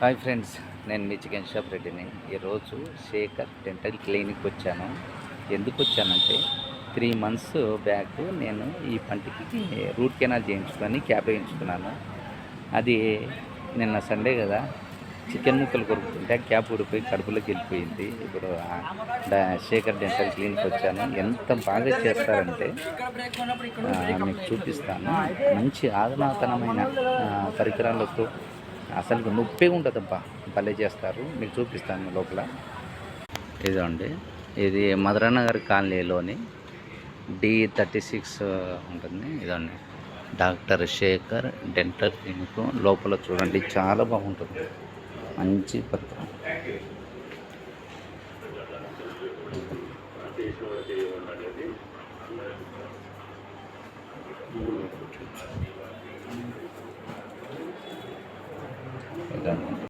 Hi friends, నేను మీ chicken shop రెడ్డిని. ఈరోజు శేఖర్ డెంటల్ క్లినిక్ వచ్చాను. ఎందుకు వచ్చానంటే 3 మంత్స్ బ్యాక్ నేను ఈ పంటికి రూట్ కెనాల్ చేయించుకొని క్యాప్ వేయించుకున్నాను. అది నిన్న సండే కదా, చికెన్ ముక్కలు కొరుకుతుంటే క్యాప్ ఊడిపోయి కడుపులోకి వెళ్ళిపోయింది. ఇప్పుడు శేఖర్ డెంటల్ క్లినిక్ వచ్చాను. ఎంత బాగా చేస్తారంటే మీకు చూపిస్తాను. మంచి ఆధునాతనమైన పరికరాలతో అసలు నొప్పే ఉండదబ్బా, భలే చేస్తారు. మీకు చూపిస్తాను లోపల. ఇదండి, ఇది మధురానగర్ కాలనీలోని D36 ఉంటుంది. ఇదండి, డాక్టర్ శేఖర్ డెంటల్ క్లినిక్. లోపల చూడండి, చాలా బాగుంటుంది. మంచి పత్రం. ఇదండి.